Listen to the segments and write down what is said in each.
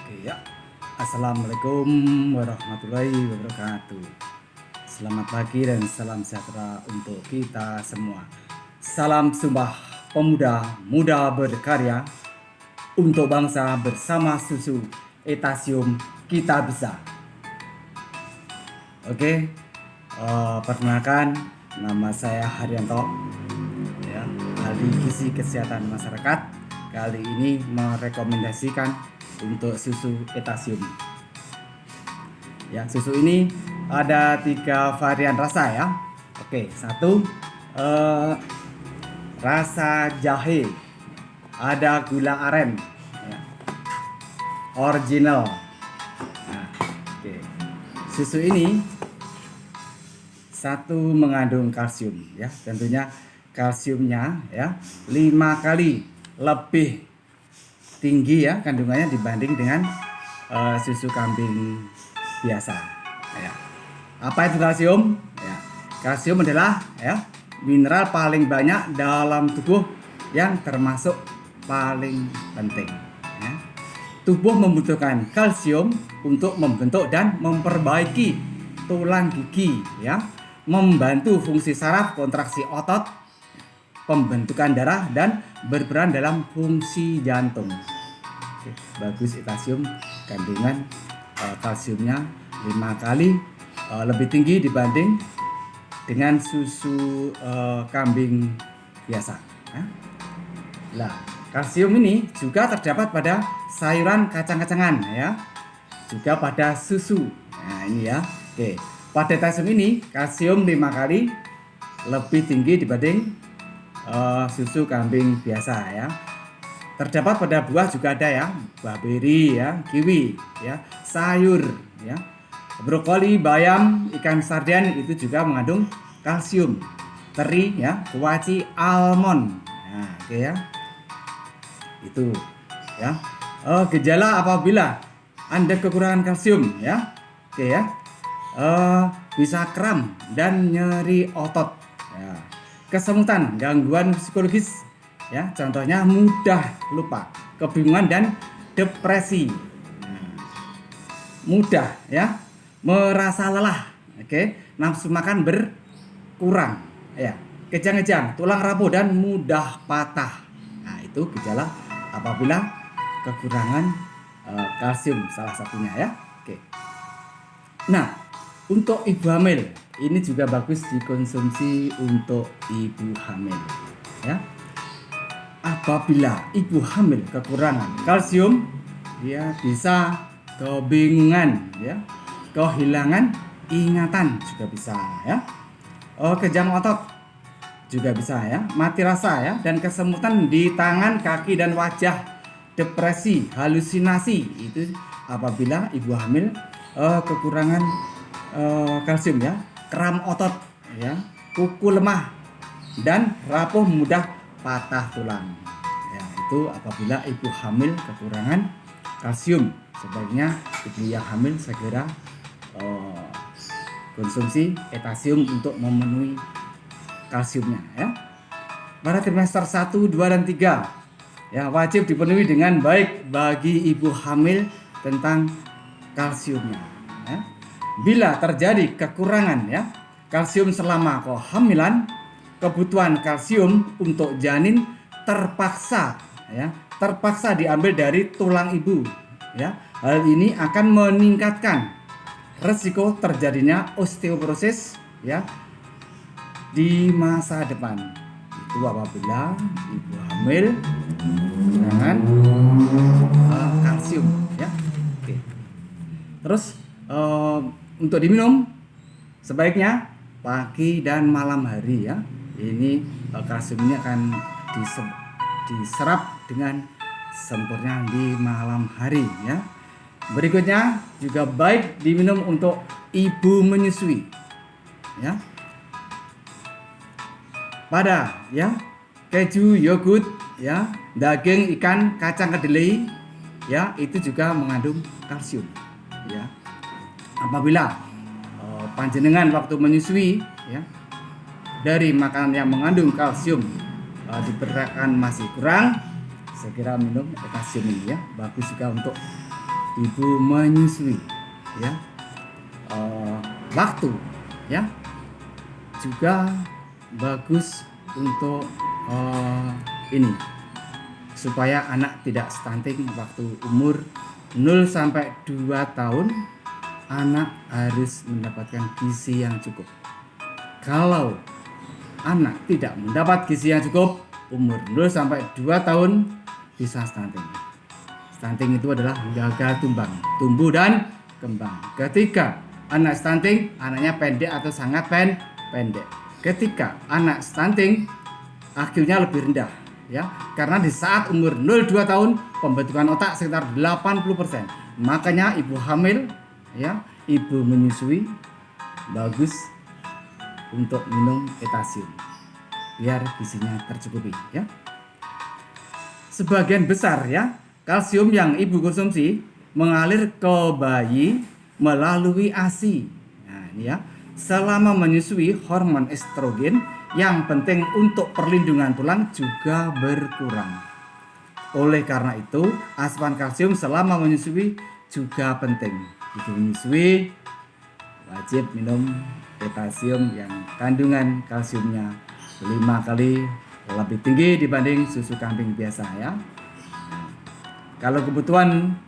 Oke ya. Assalamualaikum warahmatullahi wabarakatuh. Selamat pagi dan salam sejahtera untuk kita semua. Salam sumpah pemuda muda berkarya untuk bangsa bersama susu Etasium kita bisa. Oke, perkenalkan nama saya Haryanto, ya, ahli gizi kesehatan masyarakat. Kali ini merekomendasikan untuk susu Etasium. Ya, susu ini ada 3 varian rasa ya. Oke, satu rasa jahe, ada gula aren, ya, original. Nah, oke. Susu ini satu mengandung kalsium ya, tentunya kalsiumnya ya 5 kali lebih tinggi ya kandungannya dibanding dengan susu kambing biasa ya. Apa itu kalsium? Ya, kalsium adalah ya mineral paling banyak dalam tubuh yang termasuk paling penting ya. Tubuh membutuhkan kalsium untuk membentuk dan memperbaiki tulang gigi ya, membantu fungsi saraf, kontraksi otot, pembentukan darah, dan berperan dalam fungsi jantung. Oke, bagus Etasium, kandungan kalsiumnya 5 kali lebih tinggi dibanding dengan susu kambing biasa ya. Nah, kalsium ini juga terdapat pada sayuran kacang-kacangan ya, juga pada susu. Nah, ini ya. Oke, pada Etasium ini kalsium 5 kali lebih tinggi dibanding susu kambing biasa ya. Terdapat pada buah juga ada ya, buah beri ya, kiwi ya, sayur ya, brokoli, bayam, ikan sarden itu juga mengandung kalsium. Teri ya, kuaci, almond. Nah, oke ya. Itu ya. Gejala apabila Anda kekurangan kalsium ya. Oke ya. Bisa kram dan nyeri otot ya. Kesemutan, gangguan psikologis ya, contohnya mudah lupa, kebingungan dan depresi, mudah ya merasa lelah, oke, nafsu makan berkurang ya, kejang-kejang, tulang rapuh dan mudah patah. Nah, itu gejala apabila kekurangan kalsium salah satunya ya. Oke. Nah, untuk ibu hamil ini juga bagus dikonsumsi untuk ibu hamil ya. Apabila ibu hamil kekurangan kalsium, dia bisa kebingungan ya, kehilangan ingatan juga bisa ya, kejang otot juga bisa ya, mati rasa ya, dan kesemutan di tangan, kaki, dan wajah, depresi, halusinasi. Itu apabila ibu hamil kekurangan kalsium ya, kram otot ya, kuku lemah, dan rapuh, mudah patah tulang ya. Itu apabila ibu hamil kekurangan kalsium. Sebaiknya ibu yang hamil segera konsumsi Etasium untuk memenuhi kalsiumnya ya. Pada trimester 1, 2, dan 3 ya, wajib dipenuhi dengan baik bagi ibu hamil tentang kalsiumnya ya. Bila terjadi kekurangan ya kalsium selama kehamilan, kebutuhan kalsium untuk janin terpaksa diambil dari tulang ibu ya. Hal ini akan meningkatkan resiko terjadinya osteoporosis ya di masa depan. Itu apabila ibu hamil kekurangan kalsium ya. Oke. Terus untuk diminum sebaiknya pagi dan malam hari ya. Ini kalsiumnya akan diserap dengan sempurna di malam hari ya. Berikutnya juga baik diminum untuk ibu menyusui ya. Pada ya keju, yogurt ya, daging, ikan, kacang kedelai ya, itu juga mengandung kalsium ya. Apabila panjenengan waktu menyusui ya, dari makanan yang mengandung kalsium diperkirakan masih kurang, segera minum Etasium ini ya. Bagus juga untuk ibu menyusui, ya, waktu, ya, juga bagus untuk ini supaya anak tidak stunting waktu umur 0 sampai 2 tahun. Anak harus mendapatkan gizi yang cukup. Kalau anak tidak mendapat gizi yang cukup, umur 0 sampai 2 tahun bisa stunting. Stunting itu adalah gagal tumbuh dan kembang. Ketika anak stunting, anaknya pendek atau sangat pendek. Ketika anak stunting, IQ-nya lebih rendah, ya. Karena di saat umur 0-2 tahun pembentukan otak sekitar 80%. Makanya ibu hamil, ya, ibu menyusui bagus untuk minum etasium biar gizinya tercukupi, ya. Sebagian besar, ya, kalsium yang ibu konsumsi mengalir ke bayi melalui ASI. Nah, ini ya. Selama menyusui, hormon estrogen yang penting untuk perlindungan tulang juga berkurang. Oleh karena itu, asupan kalsium selama menyusui juga penting. Ibu menyusui wajib minum etasium yang kandungan kalsiumnya 5 kali lebih tinggi dibanding susu kambing biasa, ya. Kalau kebutuhan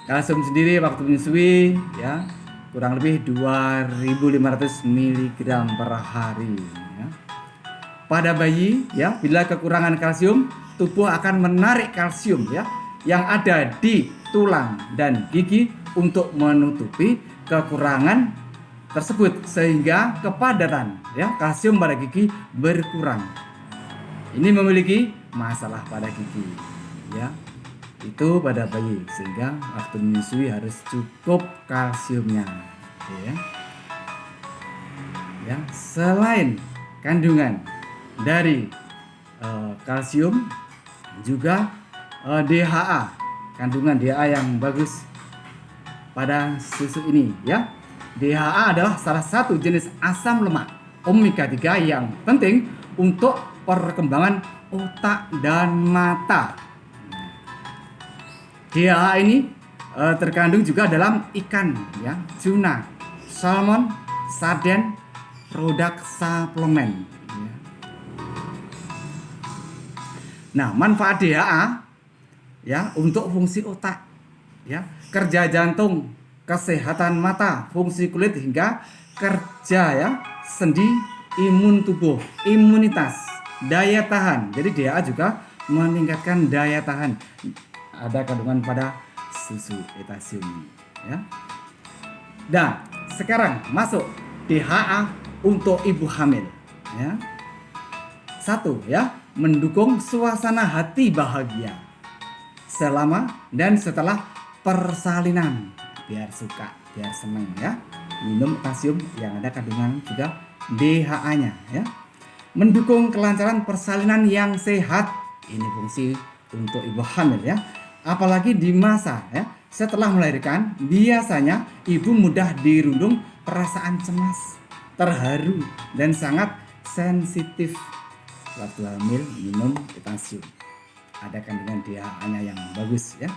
kalsium sendiri waktu menyusui, ya, kurang lebih 2.500 mg per hari, ya. Pada bayi, ya, bila kekurangan kalsium, tubuh akan menarik kalsium, ya, yang ada di tulang dan gigi untuk menutupi kekurangan tersebut sehingga kepadatan, ya, kalsium pada gigi berkurang. Ini memiliki masalah pada gigi, ya. Itu pada bayi, sehingga waktu menyusui harus cukup kalsiumnya, ya. Ya, selain kandungan dari kalsium, juga DHA, kandungan DHA yang bagus pada susu ini, ya. DHA adalah salah satu jenis asam lemak omega 3 yang penting untuk perkembangan otak dan mata. DHA ini terkandung juga dalam ikan, ya, tuna, salmon, sarden, produk suplemen, ya. Nah, manfaat DHA, ya, untuk fungsi otak, ya, kerja jantung, kesehatan mata, fungsi kulit hingga kerja, ya, sendi, imun tubuh, imunitas, daya tahan. Jadi DHA juga meningkatkan daya tahan. Ada kandungan pada susu etasium ini, ya. Dan sekarang masuk DHA untuk ibu hamil, ya. 1, ya, mendukung suasana hati bahagia selama dan setelah persalinan, biar suka, biar senang, ya. Minum etasium yang ada kandungan juga DHA-nya, ya. Mendukung kelancaran persalinan yang sehat. Ini fungsi untuk ibu hamil, ya. Apalagi di masa, ya, setelah melahirkan, biasanya ibu mudah dirundung perasaan cemas, terharu, dan sangat sensitif. Waktu hamil minum etasium, ada kandungan DHA-nya yang bagus, ya.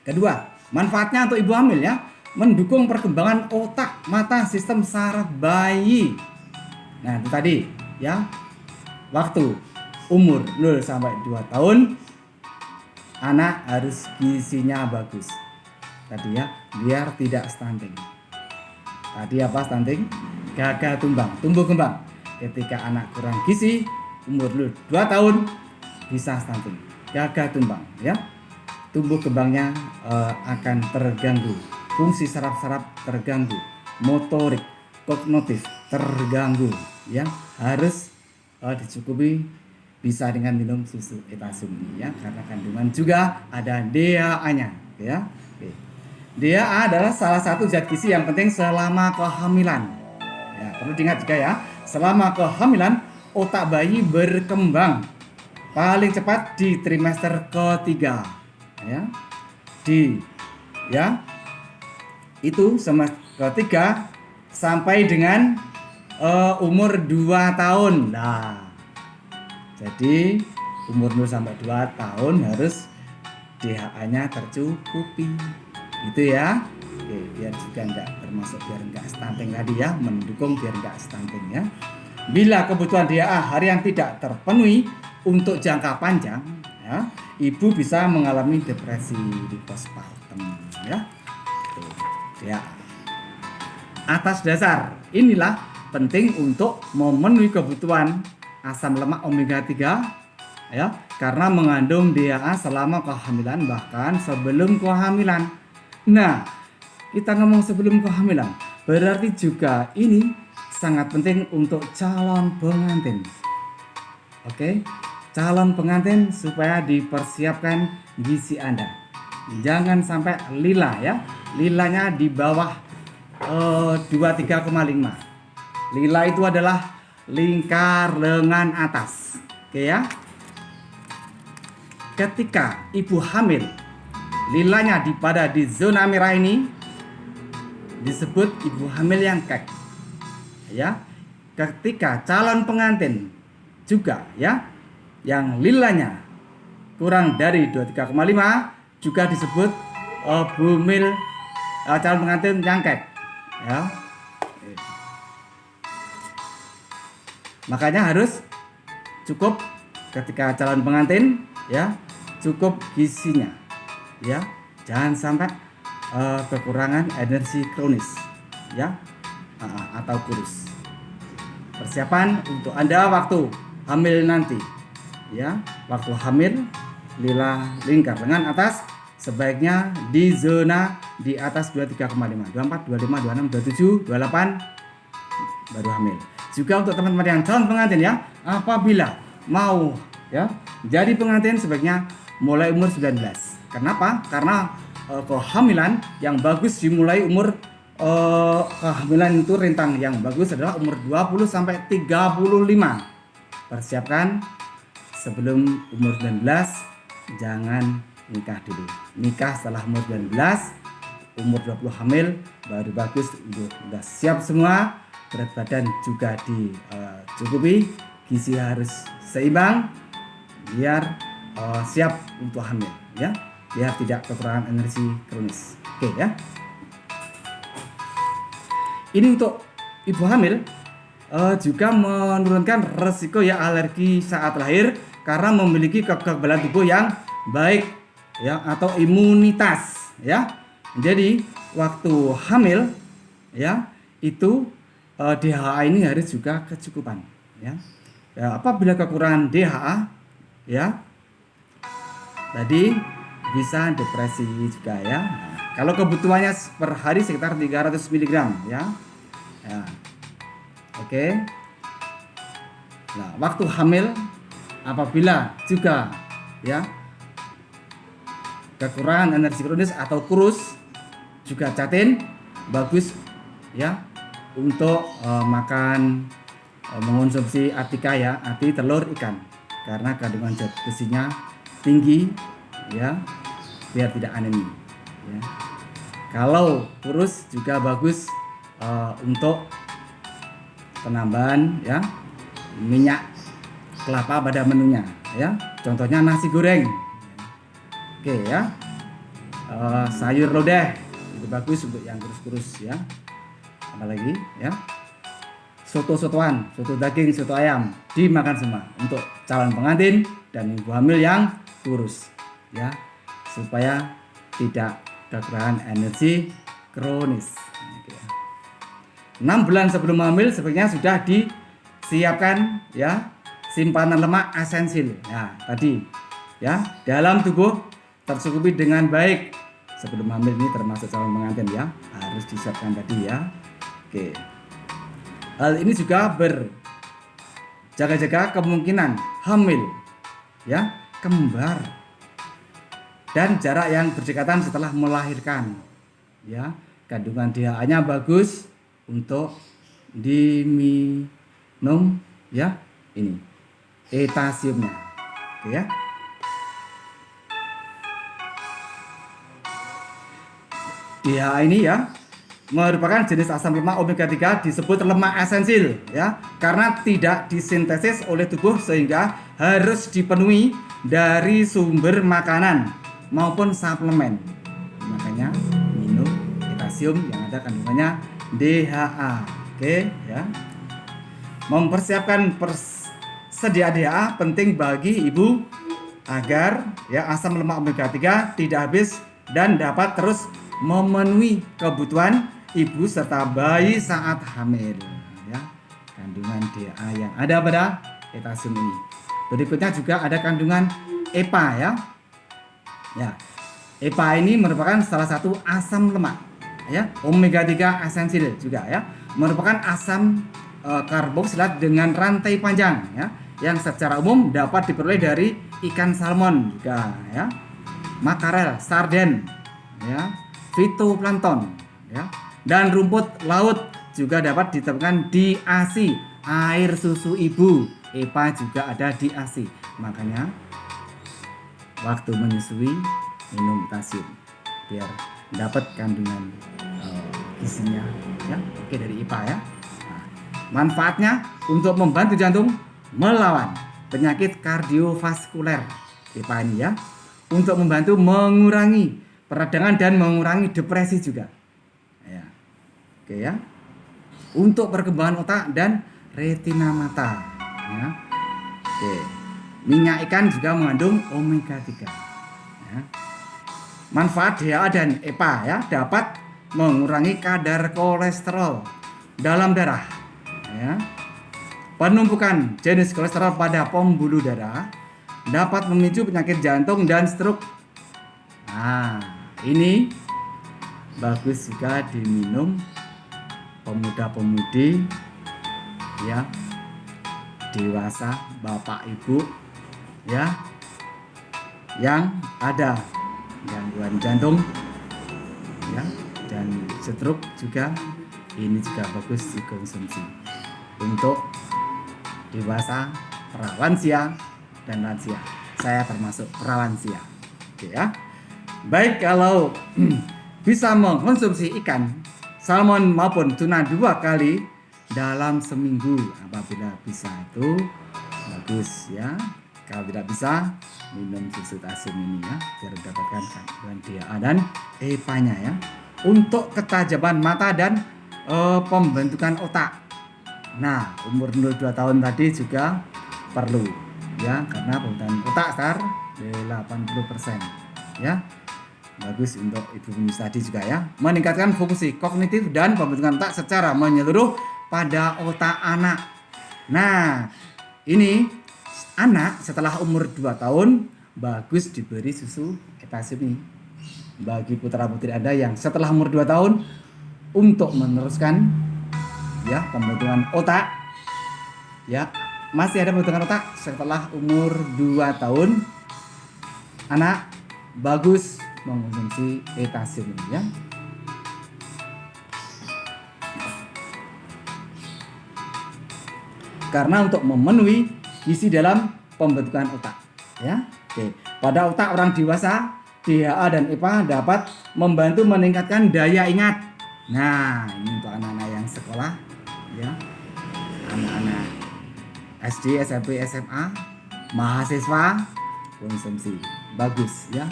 Kedua, manfaatnya untuk ibu hamil, ya, mendukung perkembangan otak, mata, sistem saraf bayi. Nah, itu tadi, ya, waktu umur 0 sampai 2 tahun anak harus gizinya bagus. Tadi, ya, biar tidak stunting. Tadi apa stunting? Gagal tumbuh kembang. Ketika anak kurang gizi, umur 2 tahun bisa stunting, gagal tumbang, ya. Tumbuh kembangnya akan terganggu, fungsi saraf-saraf terganggu, motorik, kognitif terganggu, ya. Harus dicukupi bisa dengan minum susu etasium ini, ya, karena kandungan juga ada DHA-nya, ya. Oke. DHA adalah salah satu zat gizi yang penting selama kehamilan. Ya, perlu diingat juga, ya, selama kehamilan otak bayi berkembang paling cepat di trimester ketiga, ya. Itu semester ketiga sampai dengan umur 2 tahun. Nah, jadi umur 0 sampai 2 tahun harus DHA-nya tercukupi. Gitu ya. Oke, biar juga biar enggak stunting tadi ya, mendukung biar enggak stunting ya. Bila kebutuhan DHA harian tidak terpenuhi untuk jangka panjang ya, ibu bisa mengalami depresi di postpartum ya. Tuh, ya. Atas dasar inilah penting untuk memenuhi kebutuhan asam lemak omega 3 ya, karena mengandung DHA selama kehamilan bahkan sebelum kehamilan. Nah, kita ngomong sebelum kehamilan, berarti juga ini sangat penting untuk calon pengantin. Oke, calon pengantin supaya dipersiapkan gizi Anda. Jangan sampai lila ya, lilanya di bawah 23,5. Lila itu adalah lingkar lengan atas. Oke ya. Ketika ibu hamil, lilanya pada di zona merah ini disebut ibu hamil yang kek. Ya. Ketika calon pengantin juga ya, yang lilanya kurang dari 23,5 juga disebut bumil calon pengantin yang kek. Ya. Makanya harus cukup ketika calon pengantin ya, cukup gizinya ya, jangan sampai kekurangan energi kronis ya, atau kurus. Persiapan untuk Anda waktu hamil nanti ya, waktu hamil lila lingkar lengan atas sebaiknya di zona di atas 23,5, 24, 25, 26, 27, 28 baru hamil. Juga untuk teman-teman yang calon pengantin ya, apabila mau ya jadi pengantin sebaiknya mulai umur 19. Kenapa? Karena kehamilan yang bagus dimulai umur kehamilan itu rentang yang bagus adalah umur 20 sampai 35. Persiapkan sebelum umur 19, jangan nikah dulu. Nikah setelah umur 19, umur 20 hamil baru bagus, udah siap semua, berat badan juga dicukupi, gizi harus seimbang biar siap untuk hamil ya, biar tidak kekurangan energi kronis. Oke ya. Ini untuk ibu hamil juga menurunkan resiko ya alergi saat lahir karena memiliki kekebalan tubuh yang baik ya, atau imunitas ya. Jadi waktu hamil ya itu DHA ini harus juga kecukupan ya. Apabila kekurangan DHA ya tadi bisa depresi juga ya. Kalau kebutuhannya per hari sekitar 300 mg ya. Oke. Nah, waktu hamil apabila juga ya kekurangan energi kronis atau kurus juga catin, bagus ya untuk makan mengonsumsi atika ya, ati telur ikan karena kandungan zat besinya tinggi ya, biar tidak anemi ya. Kalau kurus juga bagus untuk penambahan ya minyak kelapa pada menunya ya, contohnya nasi goreng. Oke ya, sayur lodeh itu bagus untuk yang kurus-kurus ya. Apalagi ya soto-sotoan, soto daging, soto ayam dimakan semua untuk calon pengantin dan ibu hamil yang kurus ya, supaya tidak kekurangan energi kronis. 6 bulan sebelum hamil sebaiknya sudah disiapkan ya simpanan lemak esensial ya tadi ya dalam tubuh tercukupi dengan baik sebelum hamil. Ini termasuk calon pengantin ya, harus disiapkan tadi ya. Oke. Hal ini juga berjaga-jaga kemungkinan hamil ya kembar dan jarak yang berdekatan setelah melahirkan ya. Kandungan DHA-nya bagus untuk diminum ya, ini etasiumnya. Oke ya. DHA ini ya merupakan jenis asam lemak omega 3 disebut lemak esensial ya, karena tidak disintesis oleh tubuh sehingga harus dipenuhi dari sumber makanan maupun suplemen. Makanya kalsium yang ada kandungannya DHA. Oke ya. Mempersiapkan persediaan DHA penting bagi ibu agar ya asam lemak omega 3 tidak habis dan dapat terus memenuhi kebutuhan ibu serta bayi saat hamil ya. Kandungan DHA yang ada pada potassium ini. Berikutnya juga ada kandungan EPA ya. Ya. EPA ini merupakan salah satu asam lemak ya, omega 3 esensial juga ya. Merupakan asam karboksilat dengan rantai panjang ya, yang secara umum dapat diperoleh dari ikan salmon juga ya, makarel, sarden ya, fitoplankton ya, dan rumput laut juga dapat ditemukan di ASI, air susu ibu. EPA juga ada di ASI. Makanya waktu menyusui minum potassium biar dapat kandungan gizinya ya. Oke, dari EPA ya. Manfaatnya untuk membantu jantung melawan penyakit kardiovaskuler EPA ini ya, untuk membantu mengurangi peradangan dan mengurangi depresi juga ya. Oke ya, untuk perkembangan otak dan retina mata ya. Oke, minyak ikan juga mengandung omega 3 ya. Manfaat DHA dan EPA ya, dapat mengurangi kadar kolesterol dalam darah ya. Penumpukan jenis kolesterol pada pembuluh darah dapat memicu penyakit jantung dan stroke. Nah, ini bagus juga diminum pemuda-pemudi ya, dewasa, bapak ibu ya, yang ada gangguan jantung ya dan stroke juga. Ini juga bagus dikonsumsi untuk dewasa, pralansia, dan lansia. Saya termasuk pralansia. Oke ya. Baik, kalau bisa mengkonsumsi ikan salmon maupun tuna 2 kali dalam seminggu, apabila bisa itu bagus ya. Kalau tidak bisa, minum susu potassium ini ya, biar mendapatkan kandungan DHA dan EPA-nya ya. Untuk ketajaman mata dan pembentukan otak. Nah, umur 2 tahun tadi juga perlu ya, karena pembentukan otak sekitar 80% ya. Bagus untuk ibu menyusui tadi juga ya. Meningkatkan fungsi kognitif dan pembentukan otak secara menyeluruh pada otak anak. Nah, ini anak setelah umur 2 tahun bagus diberi susu potassium ini. Bagi putra-putri Anda yang setelah umur 2 tahun, untuk meneruskan ya pembentukan otak ya, masih ada pembentukan otak setelah umur 2 tahun, anak bagus mengonsumsi potassium ini ya. Karena untuk memenuhi gizi dalam pembentukan otak ya. Oke, pada otak orang dewasa, DHA dan EPA dapat membantu meningkatkan daya ingat. Nah, ini untuk anak-anak yang sekolah ya, anak-anak SD, SMP, SMA, mahasiswa, konsumsi bagus ya,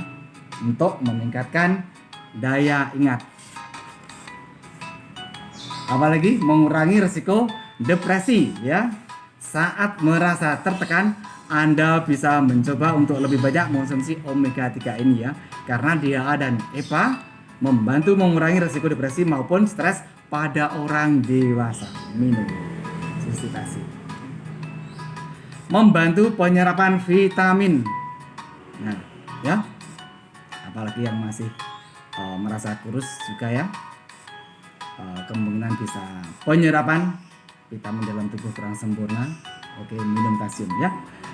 untuk meningkatkan daya ingat, apalagi mengurangi risiko depresi ya. Saat merasa tertekan, Anda bisa mencoba untuk lebih banyak mengonsumsi omega 3 ini ya, karena DHA dan EPA membantu mengurangi risiko depresi maupun stres pada orang dewasa. Minum susu potassium. Membantu penyerapan vitamin. Nah, ya. Apalagi yang masih merasa kurus juga ya. Kemungkinan bisa penyerapan vitamin dalam tubuh kurang sempurna. Oke, minum potassium ya.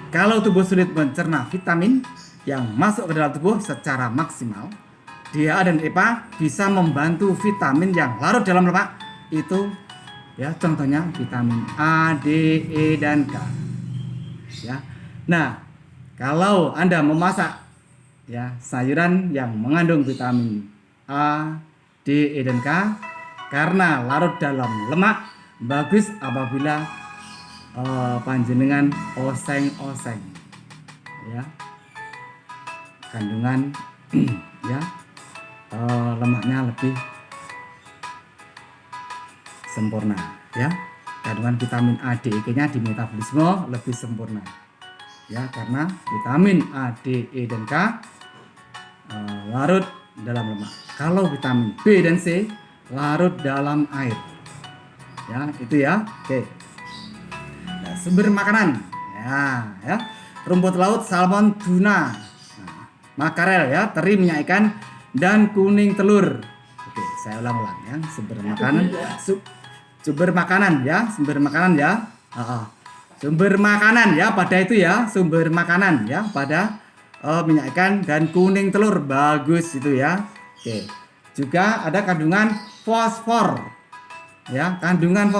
Kalau tubuh sulit mencerna vitamin yang masuk ke dalam tubuh secara maksimal, DHA dan EPA bisa membantu vitamin yang larut dalam lemak itu ya, contohnya vitamin A, D, E, dan K ya. Nah, kalau Anda memasak ya sayuran yang mengandung vitamin A, D, E, dan K karena larut dalam lemak, bagus apabila panjenengan oseng-oseng ya, kandungan ya lemaknya lebih sempurna ya. Kandungan vitamin A, D, E-nya di metabolisme lebih sempurna ya, karena vitamin A, D, E, dan K larut dalam lemak. Kalau vitamin B dan C larut dalam air ya, itu ya. Oke. Nah, sumber makanan ya, rumput laut, salmon, tuna, makarel ya, teri, minyak ikan, dan kuning telur. Oke, saya ulang-ulang ya. Sumber makanan ya, sumber makanan ya pada itu ya, sumber makanan ya pada minyak ikan dan kuning telur, bagus itu ya. Oke. Juga ada kandungan fosfor ya, kandungan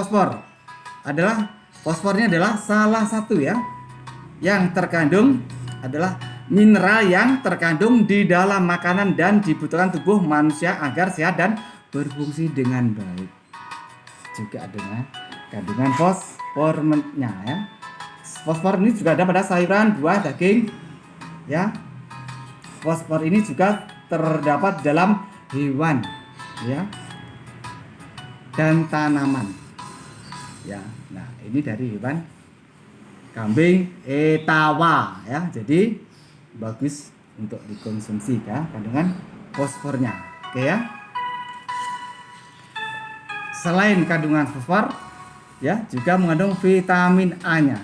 fosfornya adalah salah satu ya yang terkandung, adalah mineral yang terkandung di dalam makanan dan dibutuhkan tubuh manusia agar sehat dan berfungsi dengan baik. Juga ada kandungan fosfornya ya. Fosfor ini juga ada pada sayuran, buah, daging ya. Fosfor ini juga terdapat dalam hewan ya dan tanaman ya. Nah, ini dari hewan kambing etawa ya. Jadi bagus untuk dikonsumsi ya, kandungan fosfornya. Oke ya. Selain kandungan fosfor ya, juga mengandung vitamin A-nya.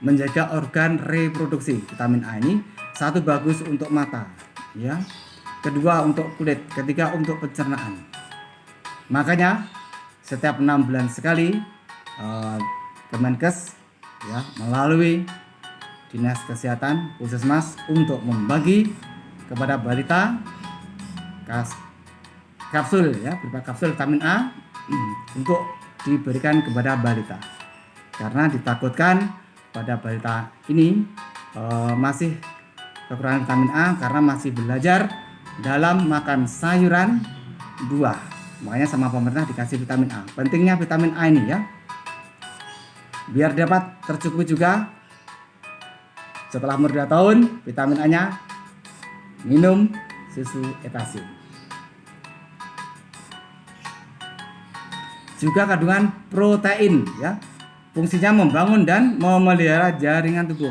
Menjaga organ reproduksi. Vitamin A ini satu bagus untuk mata ya, kedua untuk kulit, ketiga untuk pencernaan. Makanya setiap 6 bulan sekali Kemenkes ya melalui Dinas Kesehatan Puskesmas untuk membagi kepada balita kapsul ya, berupa kapsul vitamin A untuk diberikan kepada balita, karena ditakutkan pada balita ini masih kekurangan vitamin A karena masih belajar dalam makan sayuran, buah. Makanya sama pemerintah dikasih vitamin A. Pentingnya vitamin A ini ya, biar dapat tercukupi juga setelah umur 2 tahun. Vitamin A-nya minum susu etasium. Juga kandungan protein ya, fungsinya membangun dan memelihara jaringan tubuh.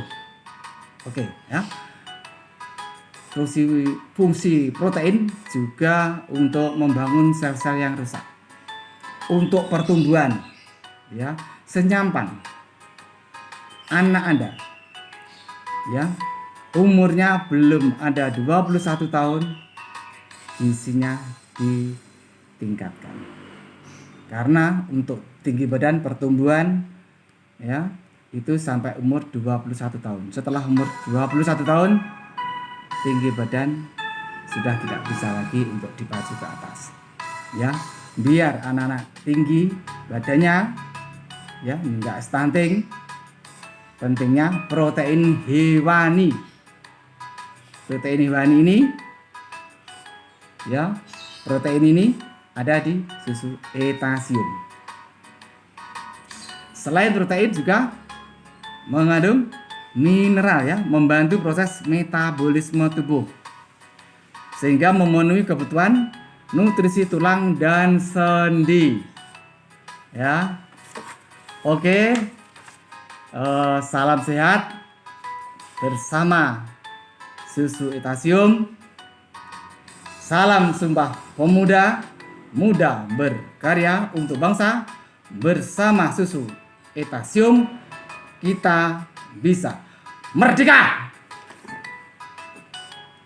Oke ya. Fungsi protein juga untuk membangun sel-sel yang rusak, untuk pertumbuhan ya. Senyampan anak Anda ya, umurnya belum ada 21 tahun, gizinya ditingkatkan. Karena untuk tinggi badan, pertumbuhan ya, itu sampai umur 21 tahun. Setelah umur 21 tahun, tinggi badan sudah tidak bisa lagi untuk dipacu ke atas. Ya, biar anak-anak tinggi badannya ya, enggak stunting. Pentingnya protein hewani. Protein hewani ini ya, protein ini ada di susu etasium. Selain protein juga mengandung mineral ya, membantu proses metabolisme tubuh sehingga memenuhi kebutuhan nutrisi tulang dan sendi ya. Oke, salam sehat bersama susu etasium. Salam Sumpah Pemuda, muda berkarya untuk bangsa. Bersama susu etasium kita bisa merdeka.